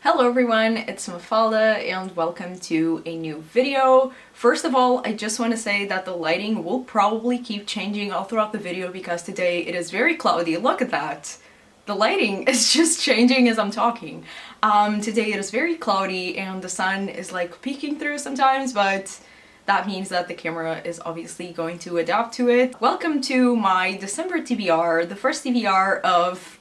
Hello everyone, it's Mafalda and welcome to a new video. First of all, I just want to say that the lighting will probably keep changing all throughout the video because today it is very cloudy. Look at that! The lighting is just changing as I'm talking. Today it is very cloudy and the sun is like peeking through sometimes, but that means that the camera is obviously going to adapt to it. Welcome to my December TBR, the first TBR of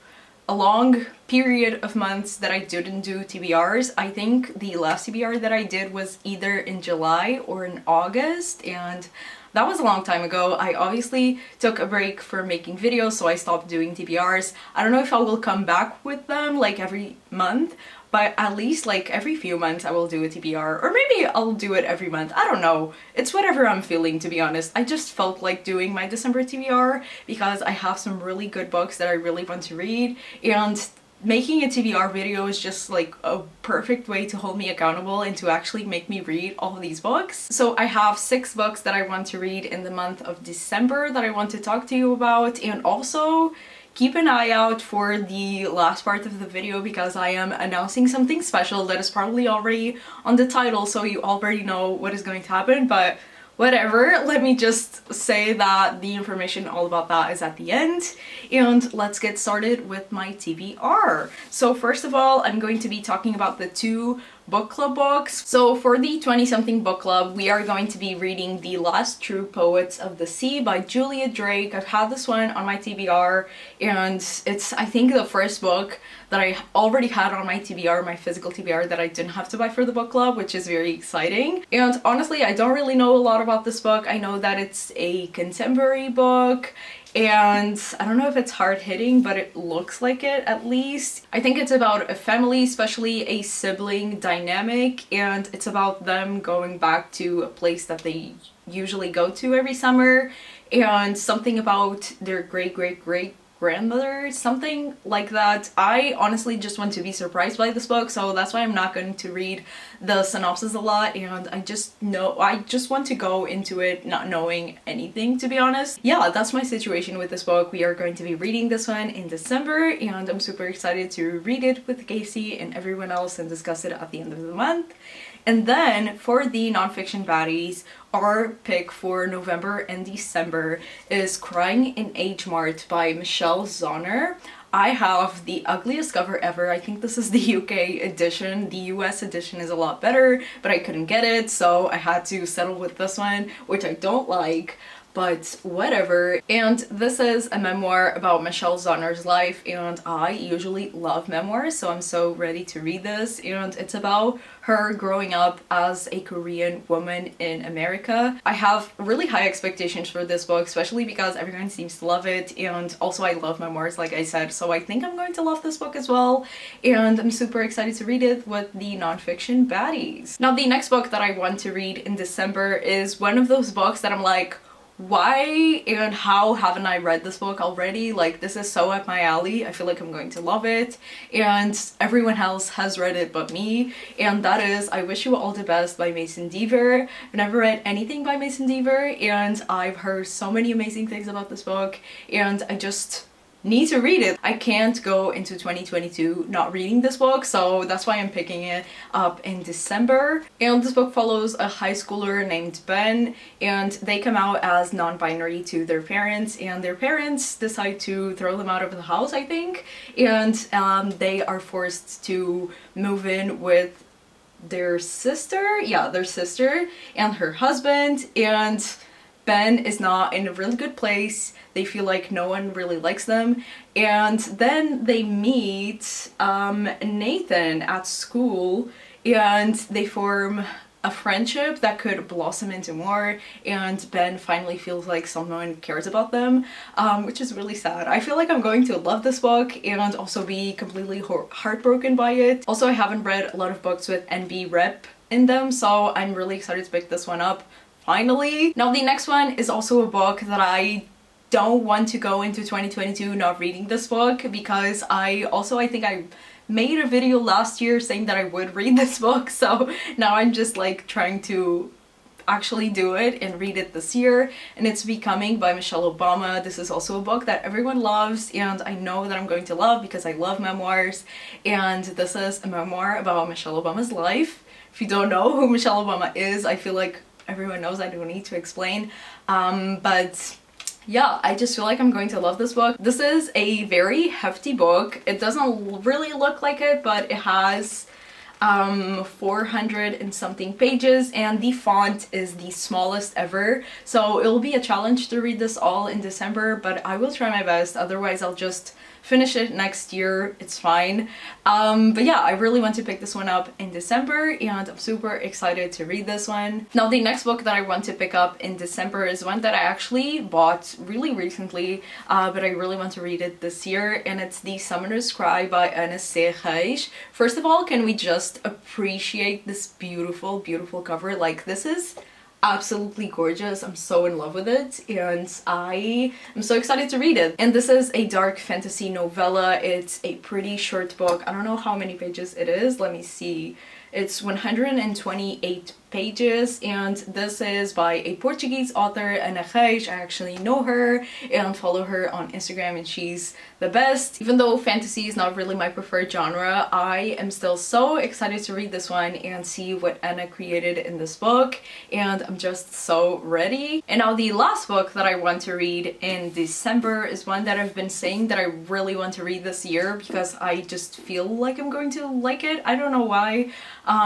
a long period of months that I didn't do TBRs. I think the last TBR that I did was either in July or in August, and that was a long time ago. I obviously took a break for making videos, so I stopped doing TBRs. I don't know if I will come back with them like every month, but at least like every few months I will do a TBR, or maybe I'll do it every month. I don't know. It's whatever I'm feeling, to be honest. I just felt like doing my December TBR because I have some really good books that I really want to read, and making a TBR video is just like a perfect way to hold me accountable and to actually make me read all of these books. So I have 6 books that I want to read in the month of December that I want to talk to you about, and also keep an eye out for the last part of the video because I am announcing something special that is probably already on the title, so you already know what is going to happen, but whatever, let me just say that the information all about that is at the end, and let's get started with my TBR. So first of all, I'm going to be talking about the 2 book club books. So for the 20-something book club, we are going to be reading The Last True Poets of the Sea by Julia Drake. I've had this one on my TBR, and it's, I think, the first book that I already had on my TBR, my physical TBR, that I didn't have to buy for the book club, which is very exciting. And honestly, I don't really know a lot about this book. I know that it's a contemporary book, and I don't know if it's hard-hitting, but it looks like it at least. I think it's about a family, especially a sibling dynamic, and it's about them going back to a place that they usually go to every summer, and something about their great-great-great-grandmother, something like that. I honestly just want to be surprised by this book, so that's why I'm not going to read the synopsis a lot, and I just want to go into it not knowing anything, to be honest. Yeah, that's my situation with this book. We are going to be reading this one in December, and I'm super excited to read it with Casey and everyone else and discuss it at the end of the month. And then for the nonfiction baddies, our pick for November and December is Crying in H Mart by Michelle Zauner. I have the ugliest cover ever. I think this is the UK edition. The US edition is a lot better, but I couldn't get it, so I had to settle with this one, which I don't like, but whatever. And this is a memoir about Michelle Zauner's life, and I usually love memoirs, so I'm so ready to read this. And it's about her growing up as a Korean woman in America. I have really high expectations for this book, especially because everyone seems to love it, and also I love memoirs, like I said, so I think I'm going to love this book as well, and I'm super excited to read it with the nonfiction baddies. Now, the next book that I want to read in December is one of those books that I'm like, why and how haven't I read this book already? Like, this is so up my alley. I feel like I'm going to love it, and everyone else has read it but me, and that is I Wish You All the Best by Mason Deaver. I've never read anything by Mason Deaver, and I've heard so many amazing things about this book, and I just need to read it. I can't go into 2022 not reading this book, so that's why I'm picking it up in December. And this book follows a high schooler named Ben, and they come out as non-binary to their parents, and their parents decide to throw them out of the house, I think, and they are forced to move in with their sister, their sister and her husband, and Ben is not in a really good place. They feel like no one really likes them, and then they meet Nathan at school, and they form a friendship that could blossom into more, and Ben finally feels like someone cares about them, which is really sad. I feel like I'm going to love this book and also be completely heartbroken by it. Also, I haven't read a lot of books with NB rep in them, so I'm really excited to pick this one up finally. Now, the next one is also a book that I don't want to go into 2022 not reading this book, because I think I made a video last year saying that I would read this book, so now I'm just like trying to actually do it and read it this year, and it's Becoming by Michelle Obama. This is also a book that everyone loves, and I know that I'm going to love because I love memoirs, and this is a memoir about Michelle Obama's life. If you don't know who Michelle Obama is, I feel like everyone knows, I don't need to explain. But yeah, I just feel like I'm going to love this book. This is a very hefty book. It doesn't really look like it, but it has 400 and something pages, and the font is the smallest ever. So it'll be a challenge to read this all in December, but I will try my best. Otherwise, I'll just finish it next year. It's fine. But yeah, I really want to pick this one up in December, and I'm super excited to read this one. Now, the next book that I want to pick up in December is one that I actually bought really recently, but I really want to read it this year, and it's The Summoner's Cry by Anna Reis. First of all, can we just appreciate this beautiful, beautiful cover? Like, this is absolutely gorgeous. I'm so in love with it, and I am so excited to read it. And this is a dark fantasy novella. It's a pretty short book. I don't know how many pages it is. Let me see. It's 128 pages, and this is by a Portuguese author, Ana Reis. I actually know her and follow her on Instagram, and she's the best. Even though fantasy is not really my preferred genre, I am still so excited to read this one and see what Anna created in this book, and I'm just so ready. And now the last book that I want to read in December is one that I've been saying that I really want to read this year because I just feel like I'm going to like it. I don't know why,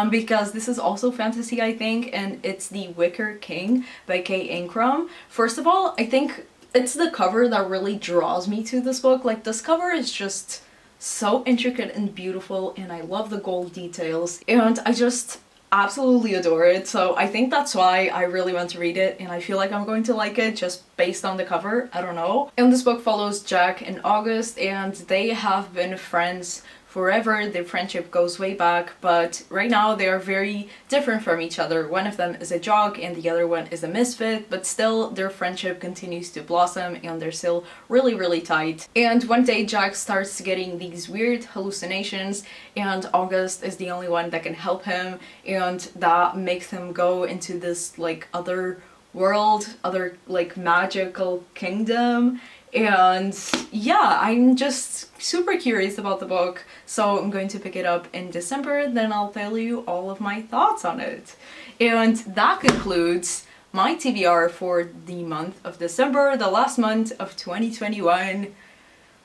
because this is also fantasy, I think, and it's The Wicker King by Kay Ancrum. First of all, I think it's the cover that really draws me to this book. Like, this cover is just so intricate and beautiful, and I love the gold details, and I just absolutely adore it. So I think that's why I really want to read it, and I feel like I'm going to like it just based on the cover. I don't know. And this book follows Jack and August, and they have been friends forever. Their friendship goes way back, but right now they are very different from each other. One of them is a jock and the other one is a misfit, but still their friendship continues to blossom and they're still really, really tight. And one day Jack starts getting these weird hallucinations, and August is the only one that can help him, and that makes him go into this like other world, other like magical kingdom. And yeah, I'm just super curious about the book, so I'm going to pick it up in December, then I'll tell you all of my thoughts on it. And that concludes my TBR for the month of December, the last month of 2021.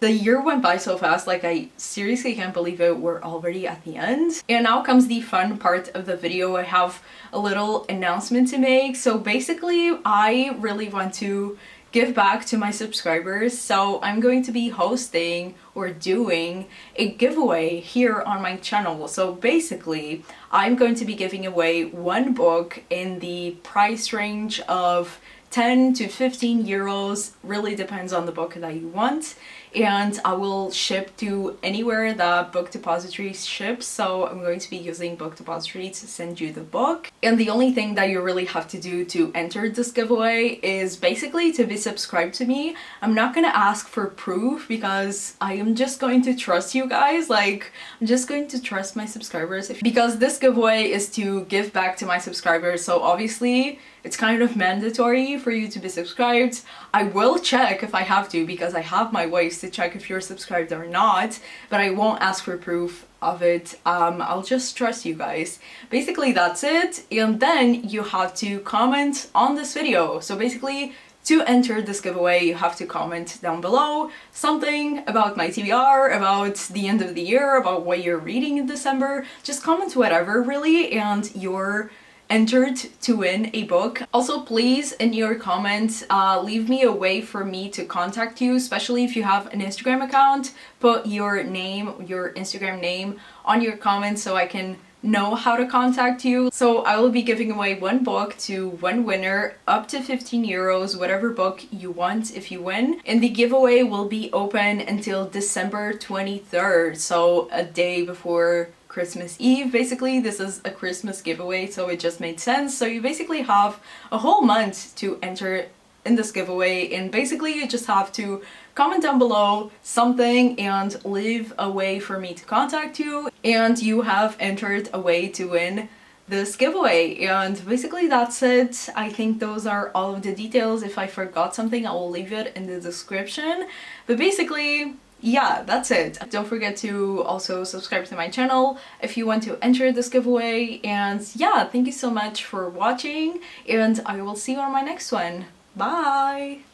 The year went by so fast, like I seriously can't believe it, we're already at the end. And now comes the fun part of the video. I have a little announcement to make. So basically, I really want to give back to my subscribers, so I'm going to be hosting or doing a giveaway here on my channel. So basically, I'm going to be giving away one book in the price range of 10 to 15 euros, really depends on the book that you want, and I will ship to anywhere that Book Depository ships. So I'm going to be using Book Depository to send you the book, and the only thing that you really have to do to enter this giveaway is basically to be subscribed to me. I'm not gonna ask for proof because I am just going to trust you guys. Like, I'm just going to trust my subscribers, because this giveaway is to give back to my subscribers, so obviously it's kind of mandatory for you to be subscribed. I will check if I have to, because I have my ways to check if you're subscribed or not, but I won't ask for proof of it. I'll just trust you guys. Basically, that's it. And then you have to comment on this video. So basically, to enter this giveaway, you have to comment down below something about my TBR, about the end of the year, about what you're reading in December. Just comment whatever, really, and you're entered to win a book. Also, please, in your comments, leave me a way for me to contact you, especially if you have an Instagram account. Put your name, your Instagram name on your comments so I can know how to contact you. So I will be giving away one book to one winner, up to 15 euros, whatever book you want if you win. And the giveaway will be open until December 23rd, so a day before Christmas Eve. Basically, this is a Christmas giveaway, so it just made sense. So you basically have a whole month to enter in this giveaway, and basically you just have to comment down below something and leave a way for me to contact you, and you have entered a way to win this giveaway. And basically that's it. I think those are all of the details. If I forgot something, I will leave it in the description. But basically, yeah, that's it. Don't forget to also subscribe to my channel if you want to enter this giveaway. And yeah, thank you so much for watching, and I will see you on my next one. Bye!